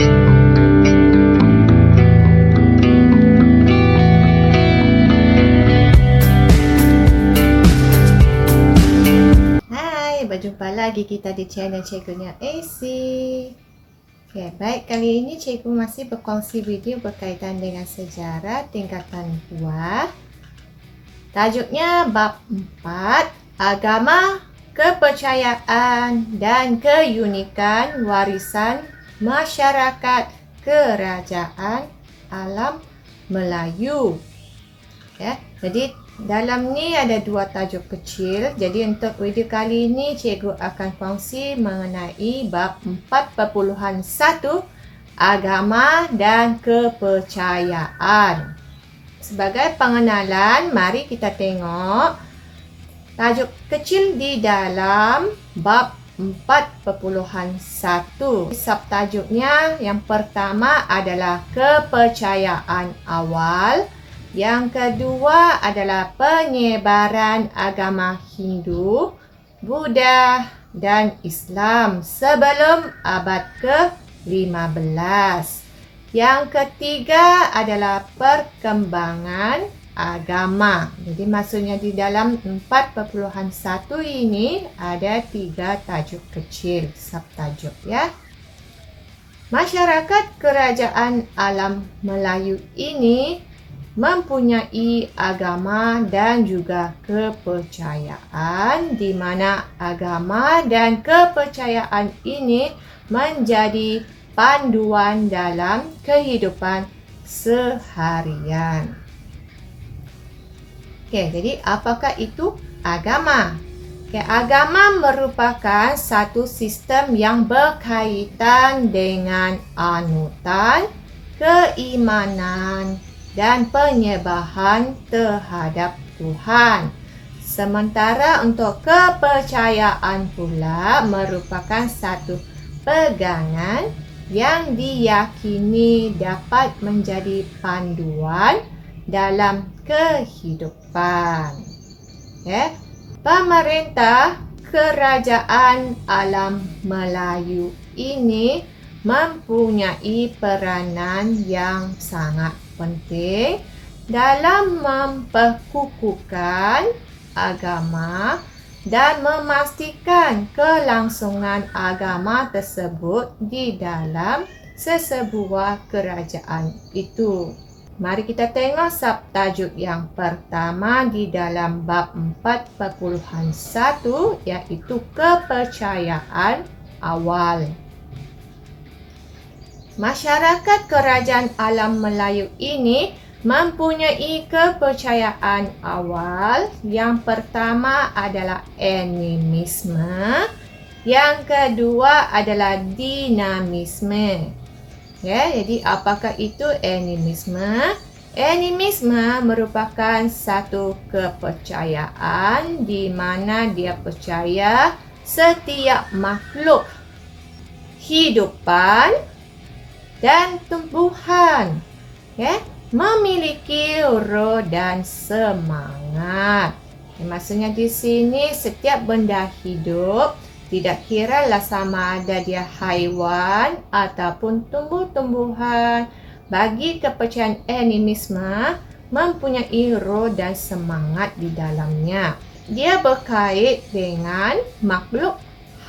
Hai, berjumpa lagi kita di channel Cikgunya AC. Baik, kali ini cikgu masih berkongsi video berkaitan dengan sejarah tingkatan 2. Tajuknya bab 4, agama, kepercayaan dan keunikan warisan masyarakat kerajaan alam Melayu. Jadi dalam ni ada 2 tajuk kecil. Jadi untuk video kali ini cikgu akan kongsi mengenai bab 4.1 agama dan kepercayaan. Sebagai pengenalan, mari kita tengok tajuk kecil di dalam bab 4.1. Subtajuknya yang pertama adalah kepercayaan awal. Yang kedua adalah penyebaran agama Hindu, Buddha dan Islam sebelum abad ke-15. Yang ketiga adalah perkembangan agama. Jadi maksudnya di dalam 4.1 ini ada 3 tajuk kecil, subtajuk ya. Masyarakat kerajaan alam Melayu ini mempunyai agama dan juga kepercayaan, di mana agama dan kepercayaan ini menjadi panduan dalam kehidupan seharian. Jadi apakah itu agama? Agama merupakan satu sistem yang berkaitan dengan anutan, keimanan dan penyembahan terhadap Tuhan. Sementara untuk kepercayaan pula merupakan satu pegangan yang diyakini dapat menjadi panduan dalam kehidupan. Pemerintah kerajaan alam Melayu ini mempunyai peranan yang sangat penting dalam memperkukuhkan agama dan memastikan kelangsungan agama tersebut di dalam sesebuah kerajaan itu. Mari kita tengok subtajuk yang pertama di dalam bab 4.1, iaitu kepercayaan awal. Masyarakat kerajaan alam Melayu ini mempunyai kepercayaan awal. Yang pertama adalah animisme. Yang kedua adalah dinamisme. Jadi apakah itu animisme? Animisme merupakan satu kepercayaan di mana dia percaya setiap makhluk hidupan dan tumbuhan memiliki roh dan semangat. Maksudnya di sini setiap benda hidup, tidak kiralah sama ada dia haiwan ataupun tumbuh-tumbuhan, bagi kepercayaan animisme mempunyai roh dan semangat di dalamnya. Dia berkait dengan makhluk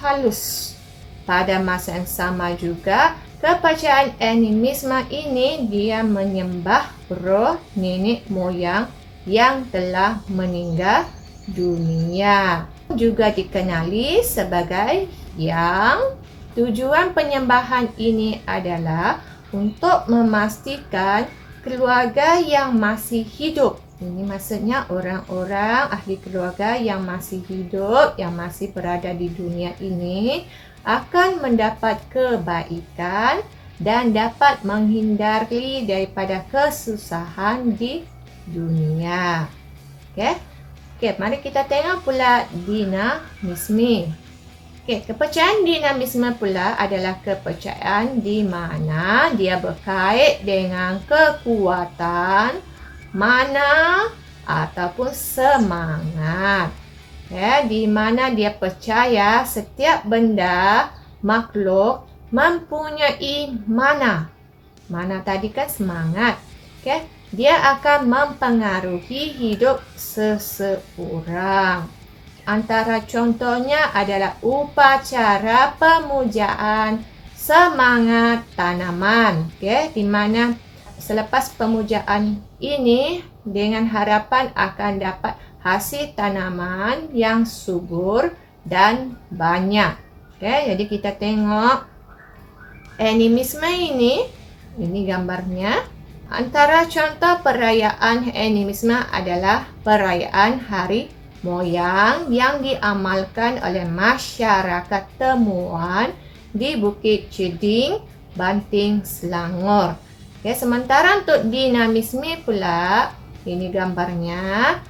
halus. Pada masa yang sama juga, kepercayaan animisme ini dia menyembah roh nenek moyang yang telah meninggal dunia. Juga dikenali sebagai yang tujuan penyembahan ini adalah untuk memastikan keluarga yang masih hidup. Ini maksudnya orang-orang ahli keluarga yang masih hidup, yang masih berada di dunia ini akan mendapat kebaikan dan dapat menghindari daripada kesusahan di dunia. Mari kita tengok pula dinamisme. Kepercayaan dinamisme pula adalah kepercayaan di mana dia berkait dengan kekuatan, mana ataupun semangat. Di mana dia percaya setiap benda, makhluk mempunyai mana. Mana tadi kan semangat. Okay? Dia akan mempengaruhi hidup seseorang. Antara contohnya adalah upacara pemujaan semangat tanaman. Okay? Di mana selepas pemujaan ini dengan harapan akan dapat hasil tanaman yang subur dan banyak. Okay? Jadi kita tengok animisme ini gambarnya. Antara contoh perayaan animisme adalah perayaan hari moyang yang diamalkan oleh masyarakat Temuan di Bukit Ceding, Banting, Selangor. Okay, sementara untuk dinamisme pula, ini gambarnya.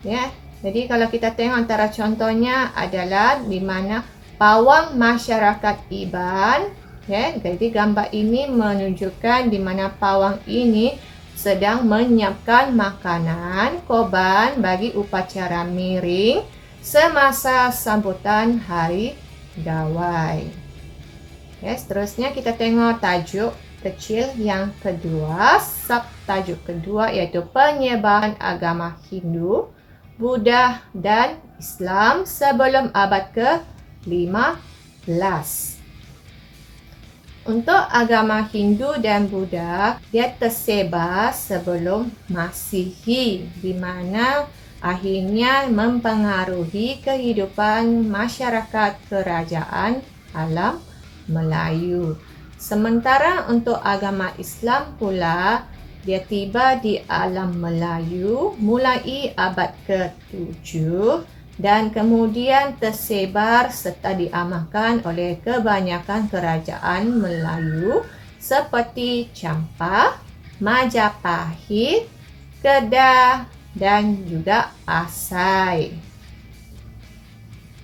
Ya, jadi kalau kita tengok antara contohnya adalah di mana pawang masyarakat Iban. Ya, jadi gambar ini menunjukkan di mana pawang ini sedang menyiapkan makanan korban bagi upacara miring semasa sambutan Hari Gawai. Ya, seterusnya kita tengok tajuk kecil yang kedua, subtajuk kedua iaitu penyebaran agama Hindu, Buddha dan Islam sebelum abad ke-15. Untuk agama Hindu dan Buddha, dia tersebar sebelum Masihi, di mana akhirnya mempengaruhi kehidupan masyarakat kerajaan alam Melayu. Sementara untuk agama Islam pula, dia tiba di alam Melayu mulai abad ke-7 dan kemudian tersebar serta diamalkan oleh kebanyakan kerajaan Melayu seperti Champa, Majapahit, Kedah dan juga Asai.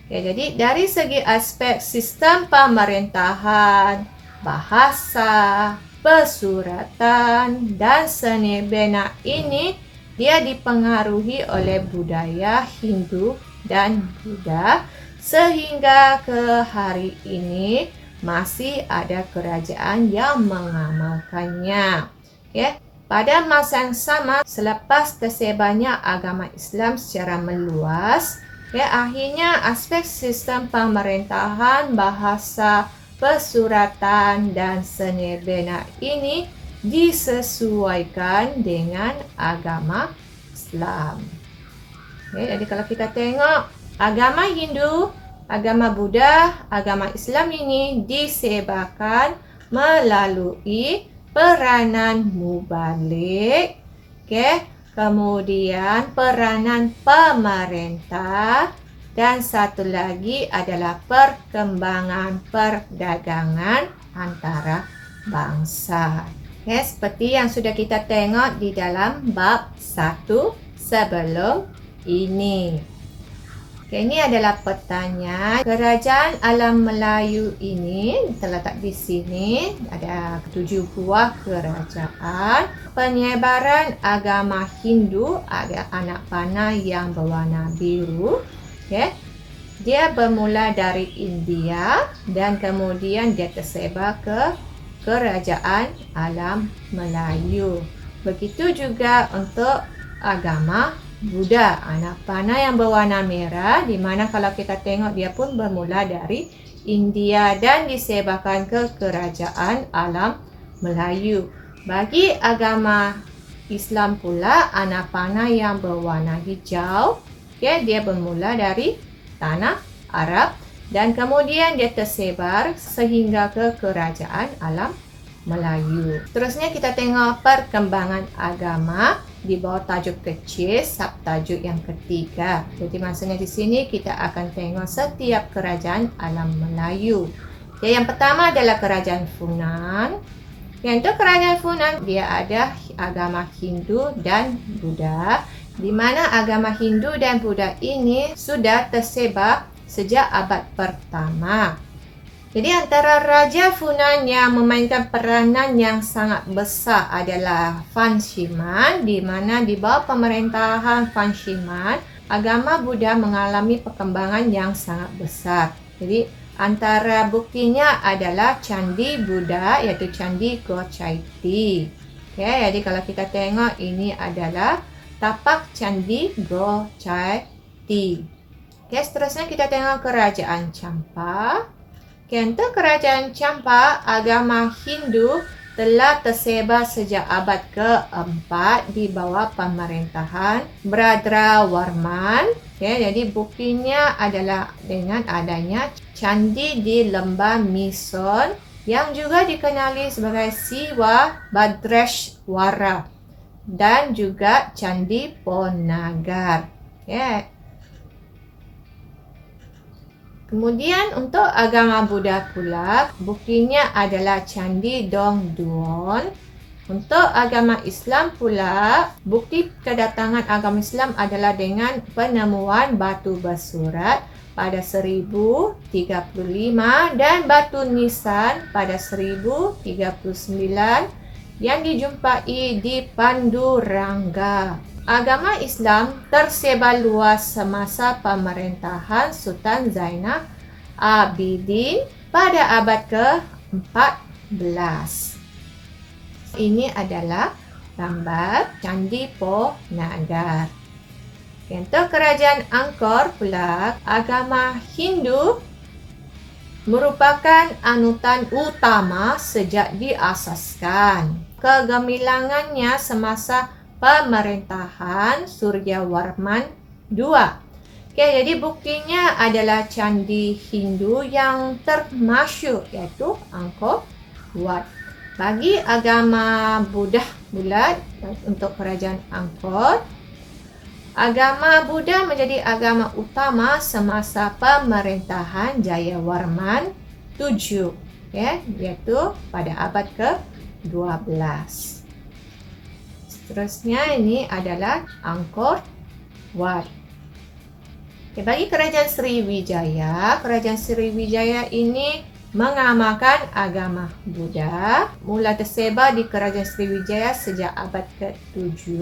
Okay, jadi dari segi aspek sistem pemerintahan, bahasa, pesuratan dan seni bina ini dia dipengaruhi oleh budaya Hindu dan Buddha sehingga ke hari ini masih ada kerajaan yang mengamalkannya. Okay. Pada masa yang sama, selepas tersebarnya agama Islam secara meluas, akhirnya aspek sistem pemerintahan, bahasa, pesuratan dan seni bina ini disesuaikan dengan agama Islam. Jadi kalau kita tengok agama Hindu, agama Buddha, agama Islam ini disebarkan melalui peranan mubalik, kemudian peranan pemerintah, dan satu lagi adalah perkembangan perdagangan antara bangsa. Seperti yang sudah kita tengok di dalam bab 1 sebelum ini. Ini adalah pertanyaan. Kerajaan alam Melayu ini terletak di sini. Ada 7 buah kerajaan. Penyebaran agama Hindu ada anak panah yang berwarna biru. Dia bermula dari India dan kemudian dia tersebar ke kerajaan alam Melayu. Begitu juga untuk agama Buddha, anak panah yang berwarna merah, di mana kalau kita tengok dia pun bermula dari India dan disebarkan ke kerajaan alam Melayu. Bagi agama Islam pula, anak panah yang berwarna hijau, dia bermula dari tanah Arab dan kemudian dia tersebar sehingga ke kerajaan alam Melayu. Terusnya kita tengok perkembangan agama di bawah tajuk kecil, subtajuk yang ketiga. Jadi maksudnya di sini kita akan tengok setiap kerajaan alam Melayu. Yang pertama adalah kerajaan Funan. Untuk kerajaan Funan dia ada agama Hindu dan Buddha, di mana agama Hindu dan Buddha ini sudah tersebar sejak abad pertama. Jadi antara Raja Funan yang memainkan peranan yang sangat besar adalah Fan Shiman, di mana di bawah pemerintahan Fan Shiman, agama Buddha mengalami perkembangan yang sangat besar. Jadi Antara buktinya adalah Candi Buddha, iaitu Candi Gochaiti. Jadi kalau kita tengok, ini adalah tapak Candi Gochaiti. Seterusnya kita tengok Kerajaan Champa. Untuk Kerajaan Champa, agama Hindu telah tersebar sejak abad ke-4 di bawah pemerintahan Bradrawarman. Jadi buktinya adalah dengan adanya candi di lembah Mison yang juga dikenali sebagai Siwa Bhadrashwara dan juga Candi Ponagar. Kemudian untuk agama Buddha pula, buktinya adalah Candi Dongduon. Untuk agama Islam pula, bukti kedatangan agama Islam adalah dengan penemuan batu bersurat pada 1035 dan batu nisan pada 1039 yang dijumpai di Panduranga. Agama Islam tersebar luas semasa pemerintahan Sultan Zainal Abidin pada abad ke-14. Ini adalah gambar Candi Ponagar. Untuk Kerajaan Angkor pula, agama Hindu merupakan anutan utama sejak diasaskan. Kegemilangannya semasa pemerintahan Suryawarman II. Jadi buktinya adalah candi Hindu yang termasyhur, iaitu Angkor Wat. Bagi agama Buddha pula, untuk Kerajaan Angkor, agama Buddha menjadi agama utama semasa pemerintahan Jayawarman VII, iaitu pada abad ke-12. Seterusnya ini adalah Angkor Wat. Bagi Kerajaan Sriwijaya, Kerajaan Sriwijaya ini mengamalkan agama Buddha. Mula tersebar di Kerajaan Sriwijaya sejak abad ke-7,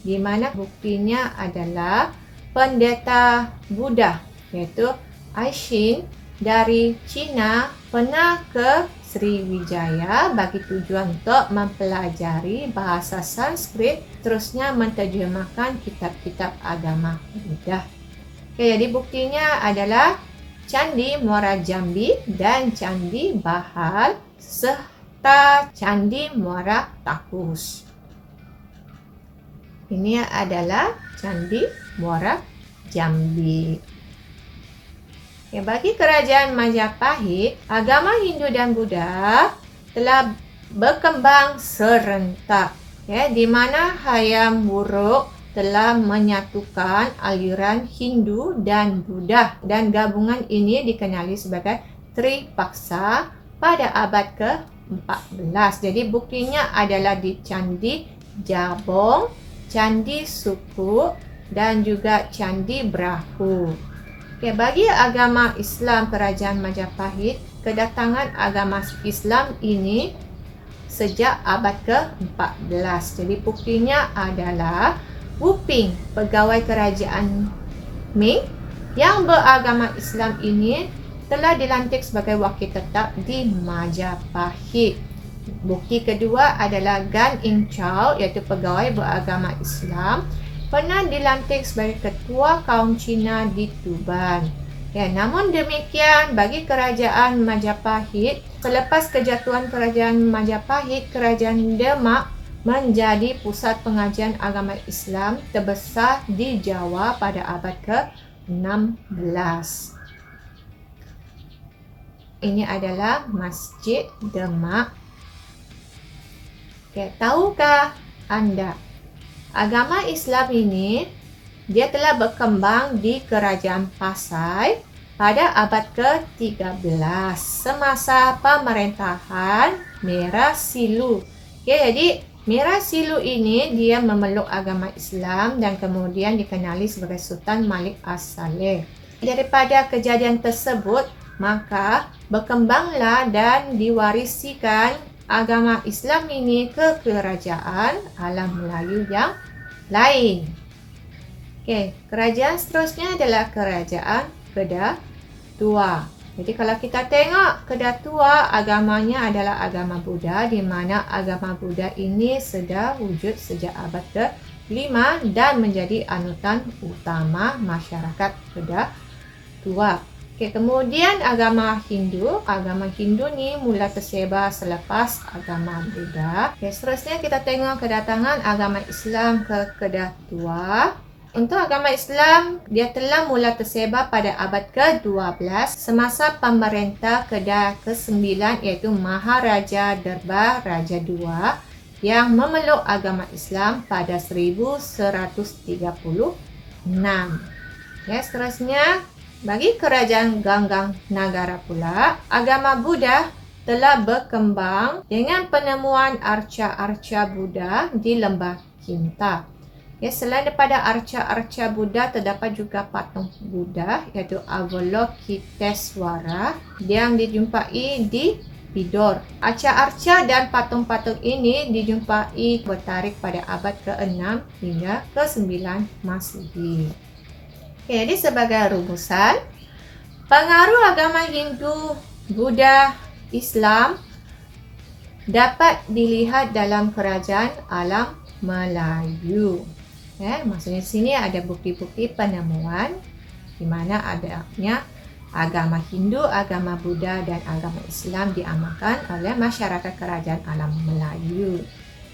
di mana buktinya adalah pendeta Buddha, iaitu Aishin dari China pernah ke Sriwijaya bagi tujuan untuk mempelajari bahasa Sanskrit, terusnya menterjemahkan kitab-kitab agama Buddha. Jadi buktinya adalah Candi Muara Jambi dan Candi Bahal serta Candi Muara Takus. Ini adalah Candi Muara Jambi. Bagi Kerajaan Majapahit, agama Hindu dan Buddha telah berkembang serentak, di mana Hayam Wuruk telah menyatukan aliran Hindu dan Buddha, dan gabungan ini dikenali sebagai Tripaksa pada abad ke-14. Jadi buktinya adalah di Candi Jabong, Candi Suku dan juga Candi Brahu. Bagi agama Islam Kerajaan Majapahit, kedatangan agama Islam ini sejak abad ke-14. Jadi buktinya adalah Wuping, pegawai kerajaan Ming yang beragama Islam ini telah dilantik sebagai wakil tetap di Majapahit. Bukti kedua adalah Gan Ing Chow, iaitu pegawai beragama Islam, pernah dilantik sebagai ketua kaum Cina di Tuban. Namun demikian, bagi Kerajaan Majapahit, selepas kejatuhan Kerajaan Majapahit, Kerajaan Demak menjadi pusat pengajian agama Islam terbesar di Jawa pada abad ke-16. Ini adalah Masjid Demak. Tahukah anda, agama Islam ini dia telah berkembang di Kerajaan Pasai pada abad ke-13 semasa pemerintahan Merah Silu. Jadi Merah Silu ini dia memeluk agama Islam dan kemudian dikenali sebagai Sultan Malik As-Saleh. Daripada kejadian tersebut, maka berkembanglah dan diwarisikan agama Islam ini ke kerajaan alam Melayu yang lain. Kerajaan seterusnya adalah Kerajaan Kedah Tua. Jadi kalau kita tengok Kedah Tua, agamanya adalah agama Buddha, di mana agama Buddha ini sudah wujud sejak abad ke-5 dan menjadi anutan utama masyarakat Kedah Tua. Kemudian agama Hindu ni mula tersebar selepas agama Buddha. Seterusnya kita tengok kedatangan agama Islam ke Kedah Tua. Untuk agama Islam, dia telah mula tersebar pada abad ke-12 semasa pemerintah Kedah ke-9 iaitu Maharaja Derbar Raja II yang memeluk agama Islam pada 1136. Seterusnya, bagi kerajaan Ganggang Nagara pula, agama Buddha telah berkembang dengan penemuan arca-arca Buddha di Lembah Kinta. Selain daripada arca-arca Buddha, terdapat juga patung Buddha iaitu Avalokitesvara yang dijumpai di Bidor. Arca-arca dan patung-patung ini dijumpai bertarikh pada abad ke-6 hingga ke-9 Masihi. Jadi sebagai rumusan, pengaruh agama Hindu, Buddha, Islam dapat dilihat dalam kerajaan alam Melayu. Maksudnya sini ada bukti-bukti penemuan di mana adanya agama Hindu, agama Buddha dan agama Islam diamalkan oleh masyarakat kerajaan alam Melayu.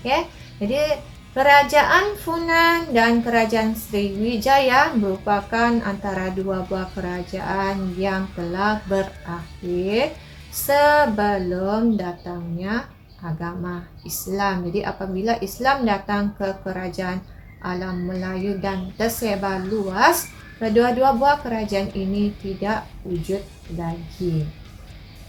Jadi kerajaan Funan dan kerajaan Sriwijaya merupakan antara dua buah kerajaan yang telah berakhir sebelum datangnya agama Islam. Jadi apabila Islam datang ke kerajaan alam Melayu dan tersebar luas, kedua-dua buah kerajaan ini tidak wujud lagi.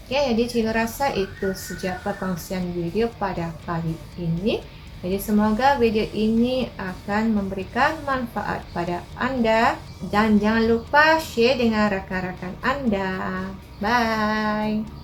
Jadi saya rasa itu saja perkongsian video pada kali ini. Jadi semoga video ini akan memberikan manfaat pada anda dan jangan lupa share dengan rakan-rakan anda. Bye.